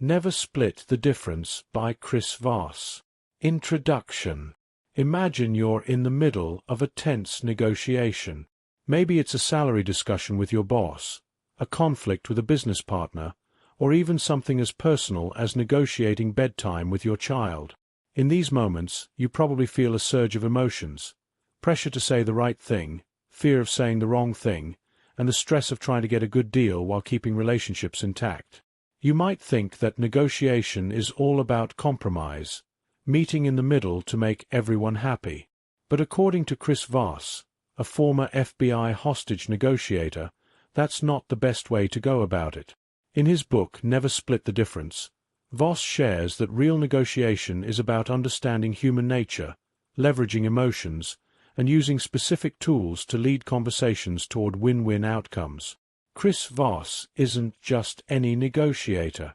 Never Split the Difference by Voss. Introduction. Imagine you're in the middle of a tense negotiation. Maybe it's a salary discussion with your boss, a conflict with a business partner, or even something as personal as negotiating bedtime with your child. In these moments, you probably feel a surge of emotions: pressure to say the right thing, fear of saying the wrong thing, and the stress of trying to get a good deal while keeping relationships intact. You might think that negotiation is all about compromise, meeting in the middle to make everyone happy. But according to Voss, a former FBI hostage negotiator, that's not the best way to go about it. In his book Never Split the Difference, Voss shares that real negotiation is about understanding human nature, leveraging emotions, and using specific tools to lead conversations toward win-win outcomes. Voss isn't just any negotiator.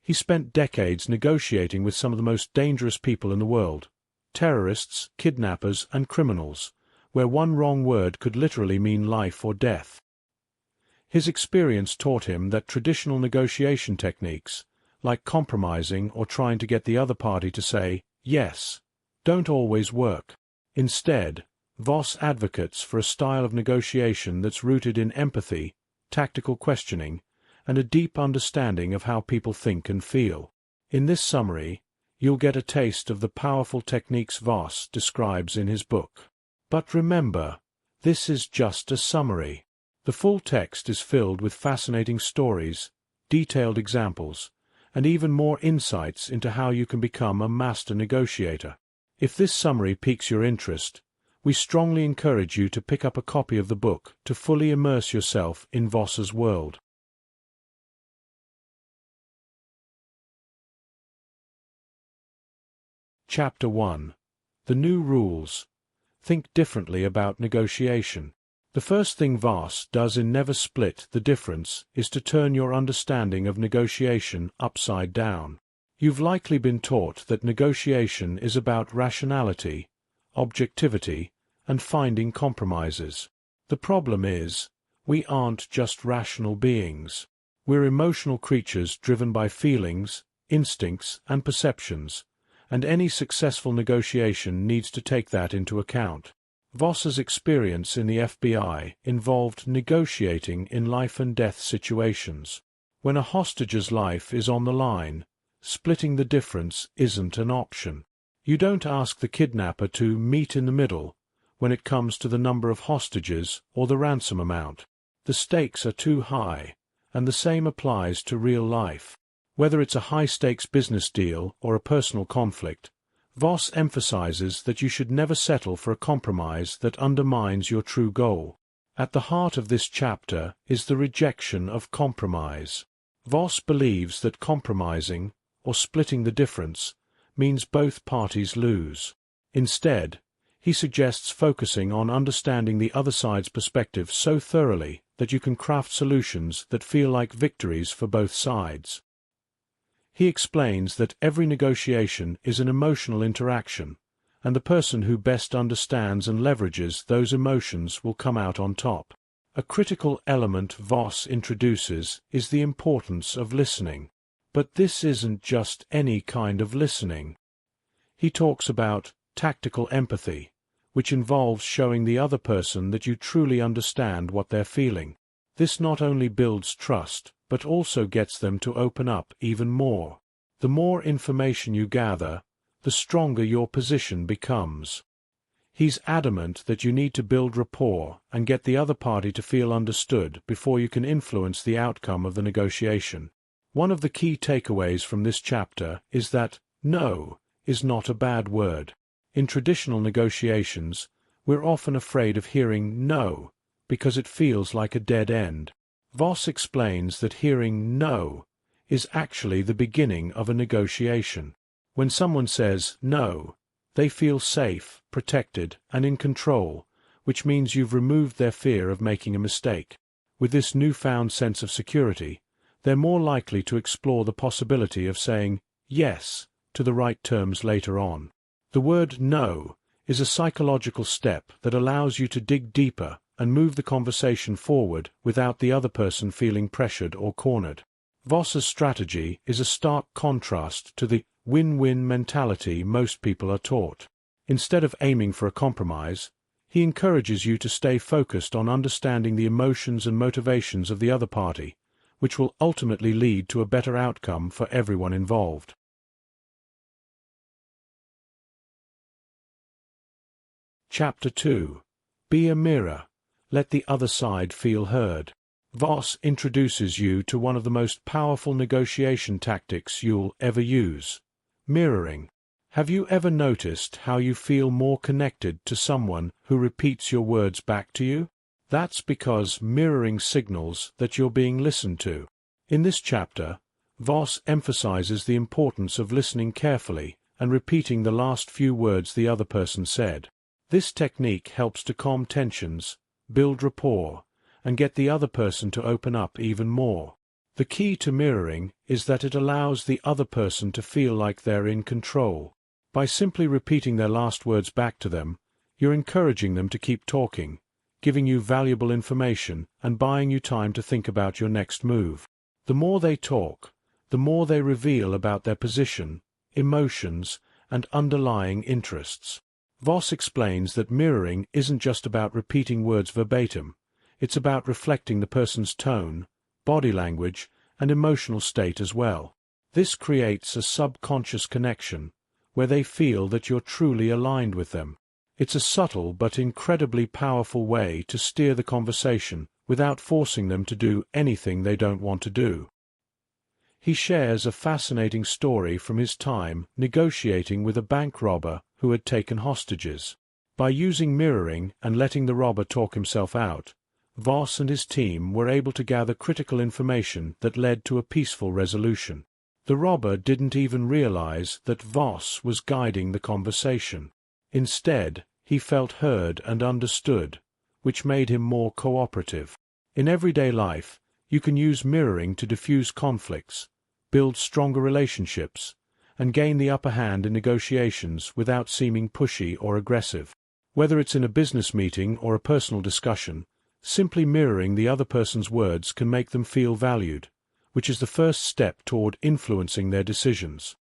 He spent decades negotiating with some of the most dangerous people in the world: terrorists, kidnappers, and criminals, where one wrong word could literally mean life or death. His experience taught him that traditional negotiation techniques, like compromising or trying to get the other party to say yes, don't always work. Instead, Voss advocates for a style of negotiation that's rooted in empathy, tactical questioning, and a deep understanding of how people think and feel. In this summary, you'll get a taste of the powerful techniques Voss describes in his book. But remember, this is just a summary. The full text is filled with fascinating stories, detailed examples, and even more insights into how you can become a master negotiator. If this summary piques your interest, we strongly encourage you to pick up a copy of the book to fully immerse yourself in Voss's world. Chapter 1. The New Rules. Think differently about negotiation. The first thing Voss does in Never Split the Difference is to turn your understanding of negotiation upside down. You've likely been taught that negotiation is about rationality, objectivity, and finding compromises. The problem is, we aren't just rational beings. We're emotional creatures driven by feelings, instincts, and perceptions, and any successful negotiation needs to take that into account. Voss's experience in the FBI involved negotiating in life-and-death situations. When a hostage's life is on the line, splitting the difference isn't an option. You don't ask the kidnapper to meet in the middle when it comes to the number of hostages or the ransom amount. The stakes are too high, and the same applies to real life. Whether it's a high-stakes business deal or a personal conflict, Voss emphasizes that you should never settle for a compromise that undermines your true goal. At the heart of this chapter is the rejection of compromise. Voss believes that compromising, or splitting the difference, means both parties lose. Instead, he suggests focusing on understanding the other side's perspective so thoroughly that you can craft solutions that feel like victories for both sides. He explains that every negotiation is an emotional interaction, and the person who best understands and leverages those emotions will come out on top. A critical element Voss introduces is the importance of listening. But this isn't just any kind of listening. He talks about tactical empathy, which involves showing the other person that you truly understand what they're feeling. This not only builds trust, but also gets them to open up even more. The more information you gather, the stronger your position becomes. He's adamant that you need to build rapport and get the other party to feel understood before you can influence the outcome of the negotiation. One of the key takeaways from this chapter is that no is not a bad word. In traditional negotiations, we're often afraid of hearing no because it feels like a dead end. Voss explains that hearing no is actually the beginning of a negotiation. When someone says no, they feel safe, protected, and in control, which means you've removed their fear of making a mistake. With this newfound sense of security, they're more likely to explore the possibility of saying yes to the right terms later on. The word no is a psychological step that allows you to dig deeper and move the conversation forward without the other person feeling pressured or cornered. Voss's strategy is a stark contrast to the win-win mentality most people are taught. Instead of aiming for a compromise, he encourages you to stay focused on understanding the emotions and motivations of the other party, which will ultimately lead to a better outcome for everyone involved. Chapter 2. Be a mirror. Let the other side feel heard. Voss introduces you to one of the most powerful negotiation tactics you'll ever use: mirroring. Have you ever noticed how you feel more connected to someone who repeats your words back to you? That's because mirroring signals that you're being listened to. In this chapter, Voss emphasizes the importance of listening carefully and repeating the last few words the other person said. This technique helps to calm tensions, build rapport, and get the other person to open up even more. The key to mirroring is that it allows the other person to feel like they're in control. By simply repeating their last words back to them, you're encouraging them to keep talking, giving you valuable information and buying you time to think about your next move. The more they talk, the more they reveal about their position, emotions, and underlying interests. Voss explains that mirroring isn't just about repeating words verbatim. It's about reflecting the person's tone, body language, and emotional state as well. This creates a subconscious connection, where they feel that you're truly aligned with them. It's a subtle but incredibly powerful way to steer the conversation without forcing them to do anything they don't want to do. He shares a fascinating story from his time negotiating with a bank robber who had taken hostages. By using mirroring and letting the robber talk himself out, Voss and his team were able to gather critical information that led to a peaceful resolution. The robber didn't even realize that Voss was guiding the conversation. Instead, he felt heard and understood, which made him more cooperative. In everyday life, you can use mirroring to diffuse conflicts, build stronger relationships, and gain the upper hand in negotiations without seeming pushy or aggressive. Whether it's in a business meeting or a personal discussion, simply mirroring the other person's words can make them feel valued, which is the first step toward influencing their decisions.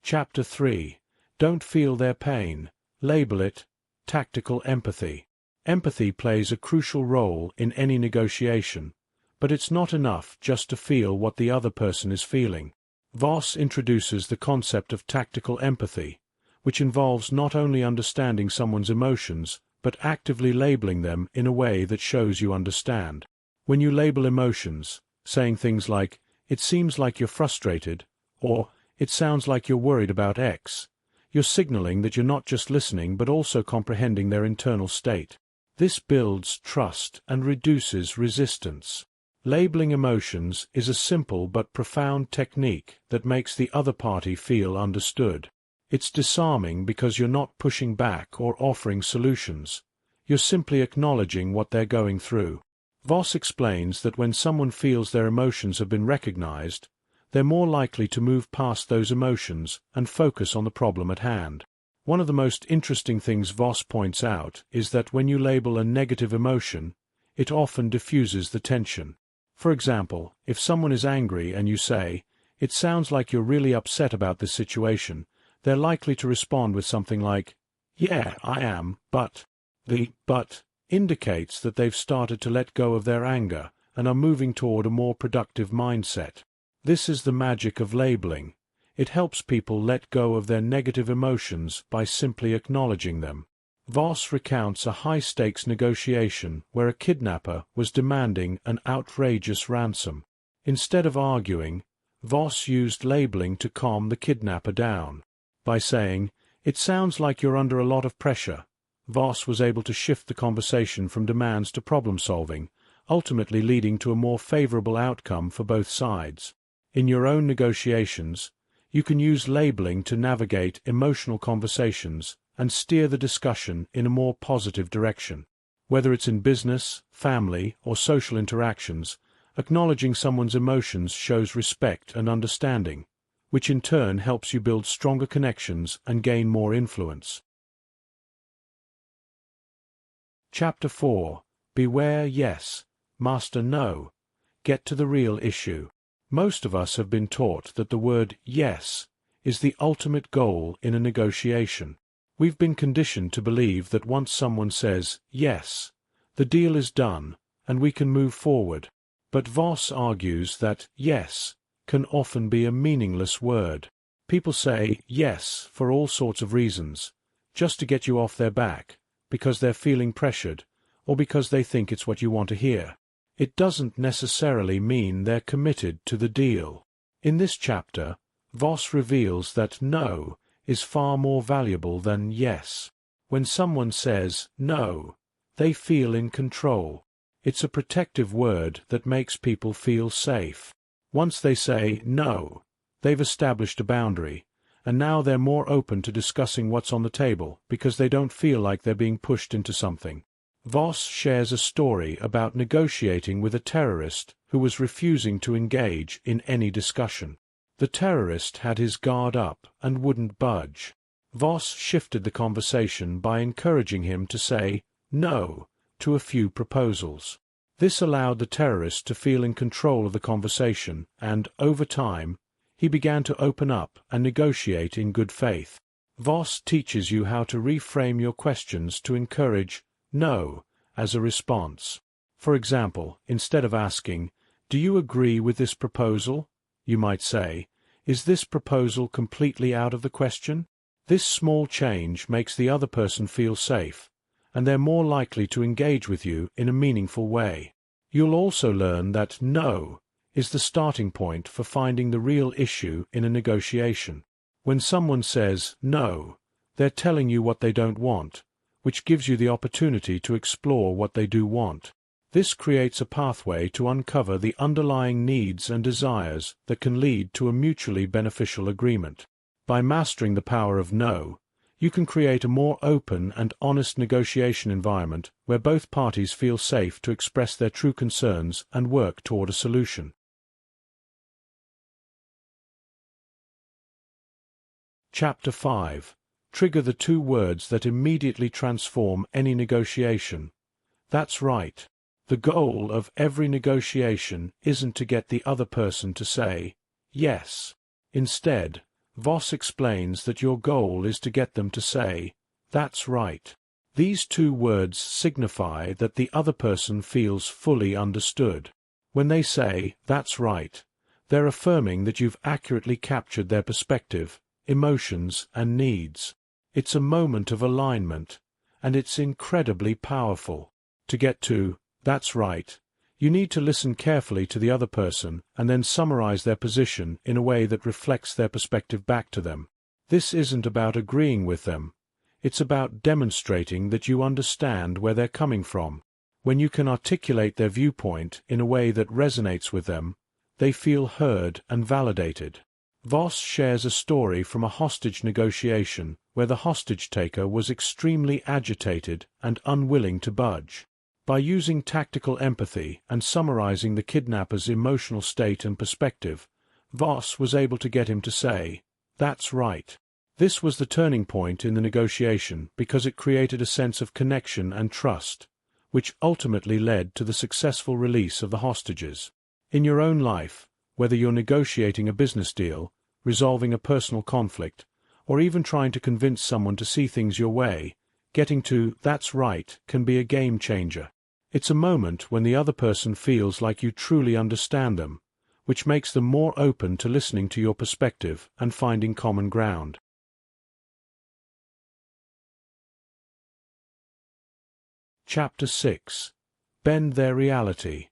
Chapter 3. Don't feel their pain. Label it tactical empathy. Empathy plays a crucial role in any negotiation, but it's not enough just to feel what the other person is feeling. Voss introduces the concept of tactical empathy, which involves not only understanding someone's emotions, but actively labeling them in a way that shows you understand. When you label emotions, saying things like, "It seems like you're frustrated," or "It sounds like you're worried about X," you're signaling that you're not just listening but also comprehending their internal state. This builds trust and reduces resistance. Labeling emotions is a simple but profound technique that makes the other party feel understood. It's disarming because you're not pushing back or offering solutions. You're simply acknowledging what they're going through. Voss explains that when someone feels their emotions have been recognized, they're more likely to move past those emotions and focus on the problem at hand. One of the most interesting things Voss points out is that when you label a negative emotion, it often diffuses the tension. For example, if someone is angry and you say, "It sounds like you're really upset about this situation," they're likely to respond with something like, "Yeah, I am, but..." The "but" indicates that they've started to let go of their anger and are moving toward a more productive mindset. This is the magic of labeling. It helps people let go of their negative emotions by simply acknowledging them. Voss recounts a high-stakes negotiation where a kidnapper was demanding an outrageous ransom. Instead of arguing, Voss used labeling to calm the kidnapper down. By saying, "It sounds like you're under a lot of pressure," Voss was able to shift the conversation from demands to problem-solving, ultimately leading to a more favorable outcome for both sides. In your own negotiations, you can use labeling to navigate emotional conversations and steer the discussion in a more positive direction. Whether it's in business, family, or social interactions, acknowledging someone's emotions shows respect and understanding, which in turn helps you build stronger connections and gain more influence. Chapter 4. beware yes, master no. Get to the real issue. Most of us have been taught that the word yes is the ultimate goal in a negotiation. We've been conditioned to believe that once someone says yes, the deal is done, and we can move forward. But Voss argues that yes can often be a meaningless word. People say yes for all sorts of reasons, just to get you off their back, because they're feeling pressured, or because they think it's what you want to hear. It doesn't necessarily mean they're committed to the deal. In this chapter, Voss reveals that no is far more valuable than yes. When someone says no, they feel in control. It's a protective word that makes people feel safe. Once they say no, they've established a boundary, and now they're more open to discussing what's on the table because they don't feel like they're being pushed into something. Voss shares a story about negotiating with a terrorist who was refusing to engage in any discussion. The terrorist had his guard up and wouldn't budge. Voss shifted the conversation by encouraging him to say no to a few proposals. This allowed the terrorist to feel in control of the conversation, and, over time, he began to open up and negotiate in good faith. Voss teaches you how to reframe your questions to encourage no as a response. For example, instead of asking, "Do you agree with this proposal?" you might say, "Is this proposal completely out of the question?" This small change makes the other person feel safe, and they're more likely to engage with you in a meaningful way. You'll also learn that no is the starting point for finding the real issue in a negotiation. When someone says no, they're telling you what they don't want, which gives you the opportunity to explore what they do want. This creates a pathway to uncover the underlying needs and desires that can lead to a mutually beneficial agreement. By mastering the power of no, you can create a more open and honest negotiation environment where both parties feel safe to express their true concerns and work toward a solution. Chapter 5. Trigger the 2 words that immediately transform any negotiation. That's right. The goal of every negotiation isn't to get the other person to say yes. Instead, Voss explains that your goal is to get them to say, "That's right." These 2 words signify that the other person feels fully understood. When they say, "That's right," they're affirming that you've accurately captured their perspective, emotions, and needs. It's a moment of alignment, and it's incredibly powerful. To get to "That's right," you need to listen carefully to the other person and then summarize their position in a way that reflects their perspective back to them. This isn't about agreeing with them. It's about demonstrating that you understand where they're coming from. When you can articulate their viewpoint in a way that resonates with them, they feel heard and validated. Voss shares a story from a hostage negotiation where the hostage-taker was extremely agitated and unwilling to budge. By using tactical empathy and summarizing the kidnapper's emotional state and perspective, Voss was able to get him to say, "That's right." This was the turning point in the negotiation because it created a sense of connection and trust, which ultimately led to the successful release of the hostages. In your own life, whether you're negotiating a business deal, resolving a personal conflict, or even trying to convince someone to see things your way, getting to "that's right" can be a game changer. It's a moment when the other person feels like you truly understand them, which makes them more open to listening to your perspective and finding common ground. Chapter 6. Bend their reality.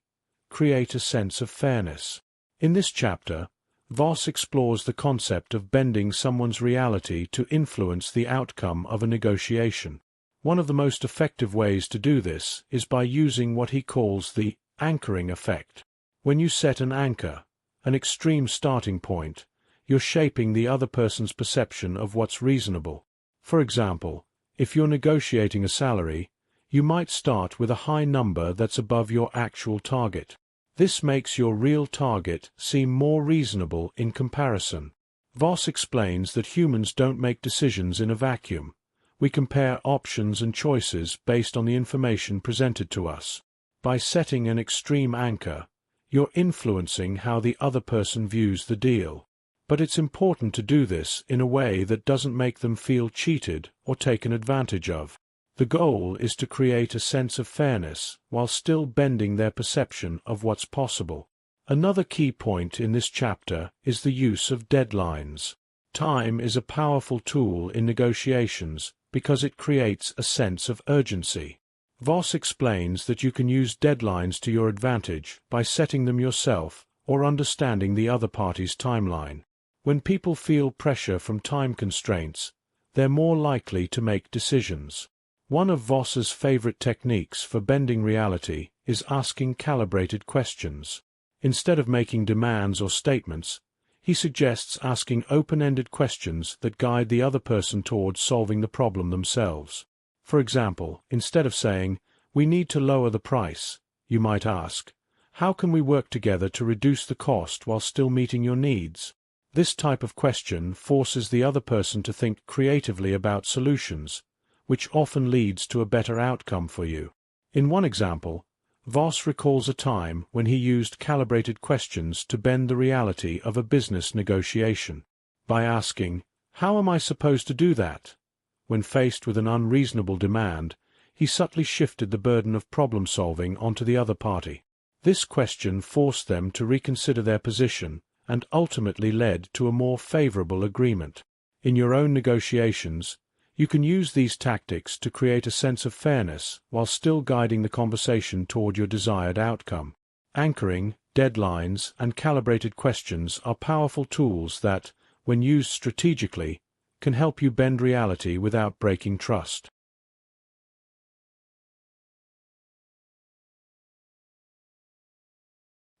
Create a sense of fairness. In this chapter, Voss explores the concept of bending someone's reality to influence the outcome of a negotiation. One of the most effective ways to do this is by using what he calls the anchoring effect. When you set an anchor, an extreme starting point, you're shaping the other person's perception of what's reasonable. For example, if you're negotiating a salary, you might start with a high number that's above your actual target. This makes your real target seem more reasonable in comparison. Voss explains that humans don't make decisions in a vacuum. We compare options and choices based on the information presented to us. by setting an extreme anchor, you're influencing how the other person views the deal. But it's important to do this in a way that doesn't make them feel cheated or taken advantage of. The goal is to create a sense of fairness while still bending their perception of what's possible. Another key point in this chapter is the use of deadlines. Time is a powerful tool in negotiations because it creates a sense of urgency. Voss explains that you can use deadlines to your advantage by setting them yourself or understanding the other party's timeline. When people feel pressure from time constraints, they're more likely to make decisions. One of Voss's favorite techniques for bending reality is asking calibrated questions. Instead of making demands or statements, he suggests asking open-ended questions that guide the other person towards solving the problem themselves. For example, instead of saying, "We need to lower the price," you might ask, "How can we work together to reduce the cost while still meeting your needs?" This type of question forces the other person to think creatively about solutions, which often leads to a better outcome for you. In one example, Voss recalls a time when he used calibrated questions to bend the reality of a business negotiation. By asking, "How am I supposed to do that?" when faced with an unreasonable demand, he subtly shifted the burden of problem-solving onto the other party. This question forced them to reconsider their position and ultimately led to a more favorable agreement. In your own negotiations, you can use these tactics to create a sense of fairness while still guiding the conversation toward your desired outcome. Anchoring, deadlines, and calibrated questions are powerful tools that, when used strategically, can help you bend reality without breaking trust.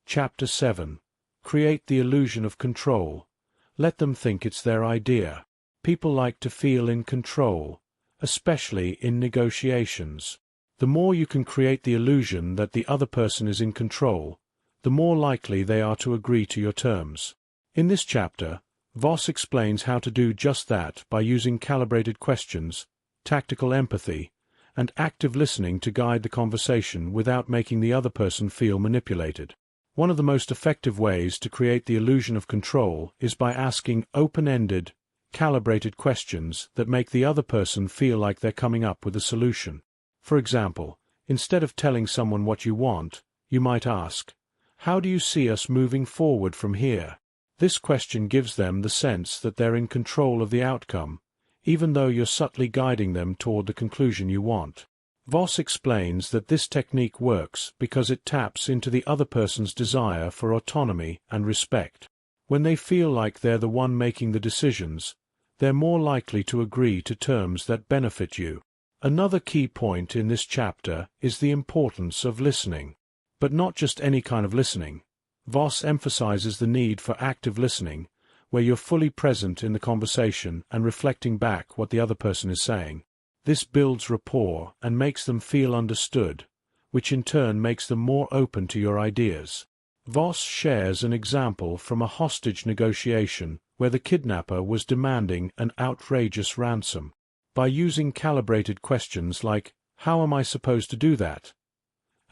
Chapter 7. Create the illusion of control. Let them think it's their idea. People like to feel in control, especially in negotiations. The more you can create the illusion that the other person is in control, the more likely they are to agree to your terms. In this chapter, Voss explains how to do just that by using calibrated questions, tactical empathy, and active listening to guide the conversation without making the other person feel manipulated. One of the most effective ways to create the illusion of control is by asking open-ended, calibrated questions that make the other person feel like they're coming up with a solution. For example, instead of telling someone what you want, you might ask, "How do you see us moving forward from here?" This question gives them the sense that they're in control of the outcome, even though you're subtly guiding them toward the conclusion you want. Voss explains that this technique works because it taps into the other person's desire for autonomy and respect. When they feel like they're the one making the decisions, they're more likely to agree to terms that benefit you. Another key point in this chapter is the importance of listening. But not just any kind of listening. Voss emphasizes the need for active listening, where you're fully present in the conversation and reflecting back what the other person is saying. This builds rapport and makes them feel understood, which in turn makes them more open to your ideas. Voss shares an example from a hostage negotiation where the kidnapper was demanding an outrageous ransom. By using calibrated questions like, "How am I supposed to do that?"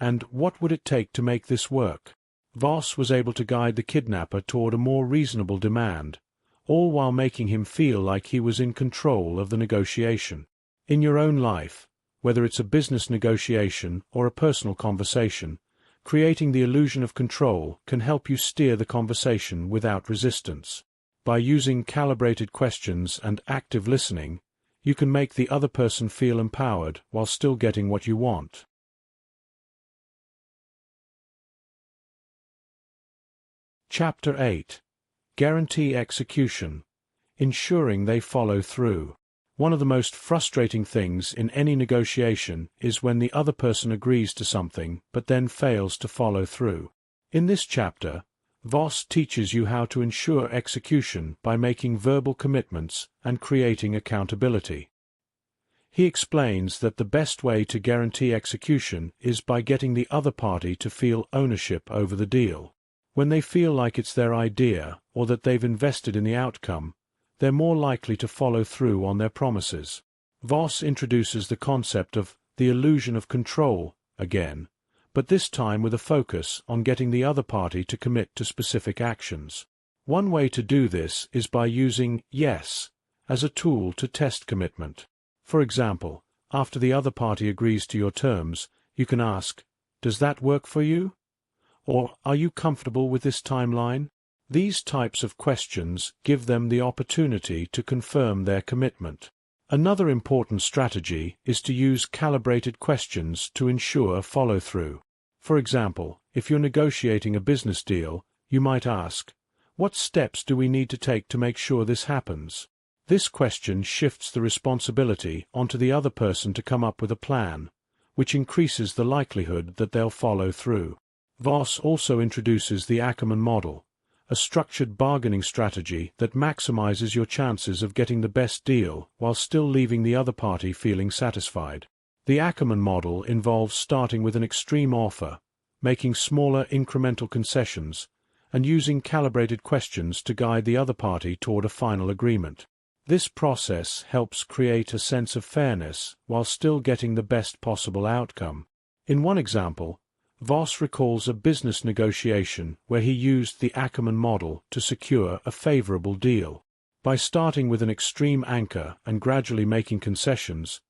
and "What would it take to make this work?" Voss was able to guide the kidnapper toward a more reasonable demand, all while making him feel like he was in control of the negotiation. In your own life, whether it's a business negotiation or a personal conversation, creating the illusion of control can help you steer the conversation without resistance. By using calibrated questions and active listening, you can make the other person feel empowered while still getting what you want. Chapter 8. Guarantee execution. Ensuring they follow through. One of the most frustrating things in any negotiation is when the other person agrees to something but then fails to follow through. In this chapter, Voss teaches you how to ensure execution by making verbal commitments and creating accountability. He explains that the best way to guarantee execution is by getting the other party to feel ownership over the deal. When they feel like it's their idea or that they've invested in the outcome, they're more likely to follow through on their promises. Voss introduces the concept of the illusion of control, again, but this time with a focus on getting the other party to commit to specific actions. One way to do this is by using yes as a tool to test commitment. For example, after the other party agrees to your terms, you can ask, "Does that work for you?" Or, "Are you comfortable with this timeline?" These types of questions give them the opportunity to confirm their commitment. Another important strategy is to use calibrated questions to ensure follow-through. For example, if you're negotiating a business deal, you might ask, "What steps do we need to take to make sure this happens?" This question shifts the responsibility onto the other person to come up with a plan, which increases the likelihood that they'll follow through. Voss also introduces the Ackerman model, a structured bargaining strategy that maximizes your chances of getting the best deal while still leaving the other party feeling satisfied. The Ackerman model involves starting with an extreme offer, making smaller incremental concessions, and using calibrated questions to guide the other party toward a final agreement. This process helps create a sense of fairness while still getting the best possible outcome. In one example, Voss recalls a business negotiation where he used the Ackerman model to secure a favorable deal. By starting with an extreme anchor and gradually making concessions,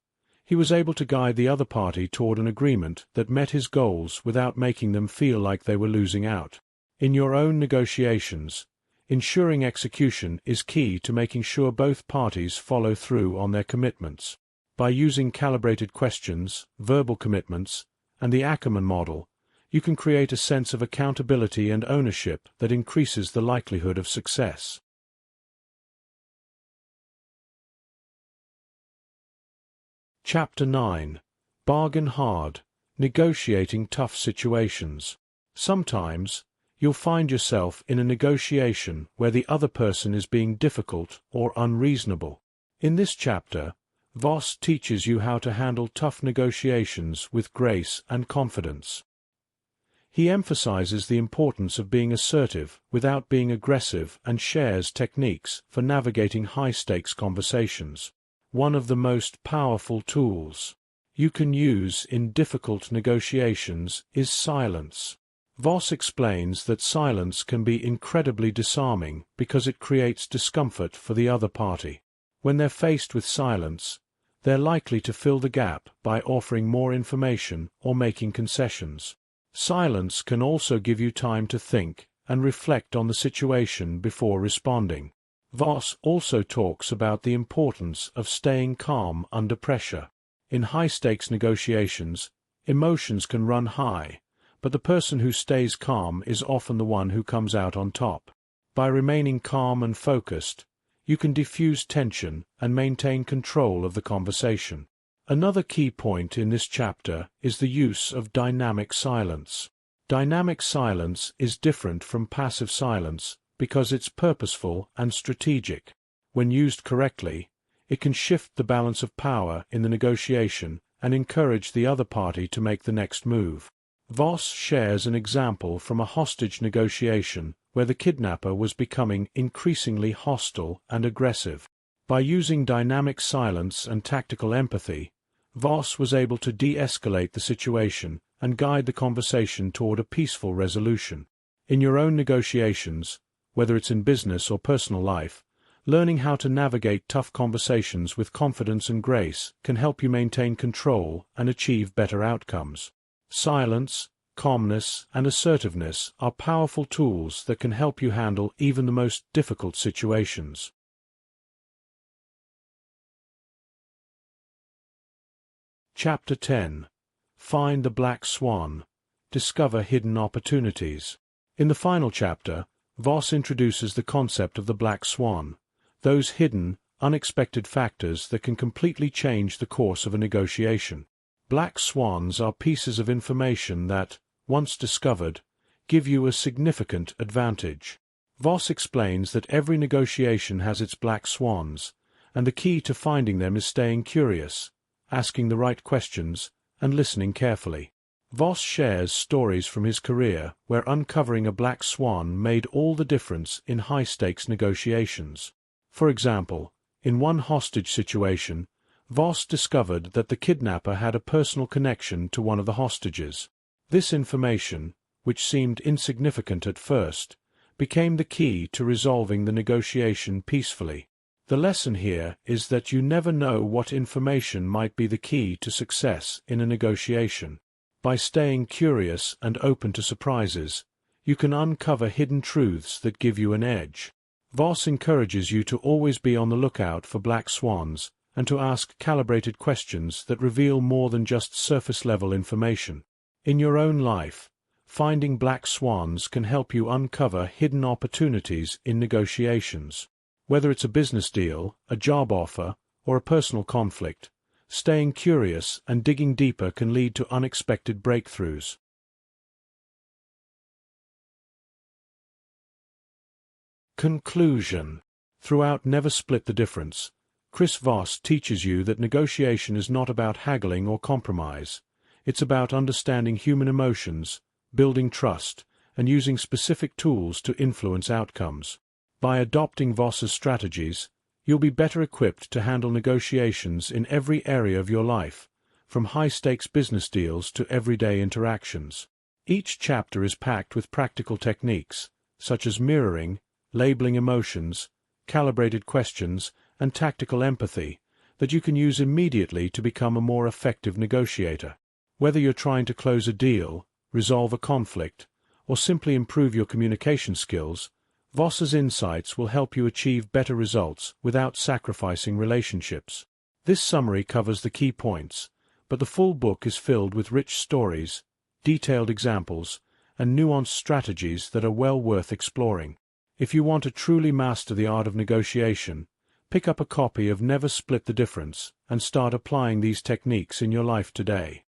he was able to guide the other party toward an agreement that met his goals without making them feel like they were losing out. In your own negotiations, ensuring execution is key to making sure both parties follow through on their commitments. By using calibrated questions, verbal commitments, and the Ackerman model, you can create a sense of accountability and ownership that increases the likelihood of success. Chapter 9. Bargain Hard. Negotiating Tough Situations. Sometimes, you'll find yourself in a negotiation where the other person is being difficult or unreasonable. In this chapter, Voss teaches you how to handle tough negotiations with grace and confidence. He emphasizes the importance of being assertive without being aggressive and shares techniques for navigating high-stakes conversations. One of the most powerful tools you can use in difficult negotiations is silence. Voss explains that silence can be incredibly disarming because it creates discomfort for the other party. When they're faced with silence, they're likely to fill the gap by offering more information or making concessions. Silence can also give you time to think and reflect on the situation before responding. Voss also talks about the importance of staying calm under pressure. In high-stakes negotiations, emotions can run high, but the person who stays calm is often the one who comes out on top. By remaining calm and focused, you can diffuse tension and maintain control of the conversation. Another key point in this chapter is the use of dynamic silence. Dynamic silence is different from passive silence because it's purposeful and strategic. When used correctly, it can shift the balance of power in the negotiation and encourage the other party to make the next move. Voss shares an example from a hostage negotiation where the kidnapper was becoming increasingly hostile and aggressive. By using dynamic silence and tactical empathy, Voss was able to de-escalate the situation and guide the conversation toward a peaceful resolution. In your own negotiations, whether it's in business or personal life, learning how to navigate tough conversations with confidence and grace can help you maintain control and achieve better outcomes. Silence, calmness, and assertiveness are powerful tools that can help you handle even the most difficult situations. Chapter 10. Find the Black Swan. Discover Hidden Opportunities. In the final chapter, Voss introduces the concept of the black swan, those hidden, unexpected factors that can completely change the course of a negotiation. Black swans are pieces of information that, once discovered, give you a significant advantage. Voss explains that every negotiation has its black swans, and the key to finding them is staying curious, asking the right questions, and listening carefully. Voss shares stories from his career where uncovering a black swan made all the difference in high-stakes negotiations. For example, in one hostage situation, Voss discovered that the kidnapper had a personal connection to one of the hostages. This information, which seemed insignificant at first, became the key to resolving the negotiation peacefully. The lesson here is that you never know what information might be the key to success in a negotiation. By staying curious and open to surprises, you can uncover hidden truths that give you an edge. Voss encourages you to always be on the lookout for black swans and to ask calibrated questions that reveal more than just surface-level information. In your own life, finding black swans can help you uncover hidden opportunities in negotiations. Whether it's a business deal, a job offer, or a personal conflict, staying curious and digging deeper can lead to unexpected breakthroughs. Conclusion. Throughout Never Split the Difference, Chris Voss teaches you that negotiation is not about haggling or compromise. It's about understanding human emotions, building trust, and using specific tools to influence outcomes. By adopting Voss's strategies, you'll be better equipped to handle negotiations in every area of your life, from high-stakes business deals to everyday interactions. Each chapter is packed with practical techniques, such as mirroring, labeling emotions, calibrated questions, and tactical empathy, that you can use immediately to become a more effective negotiator. Whether you're trying to close a deal, resolve a conflict, or simply improve your communication skills, Voss's insights will help you achieve better results without sacrificing relationships. This summary covers the key points, but the full book is filled with rich stories, detailed examples, and nuanced strategies that are well worth exploring. If you want to truly master the art of negotiation, pick up a copy of Never Split the Difference and start applying these techniques in your life today.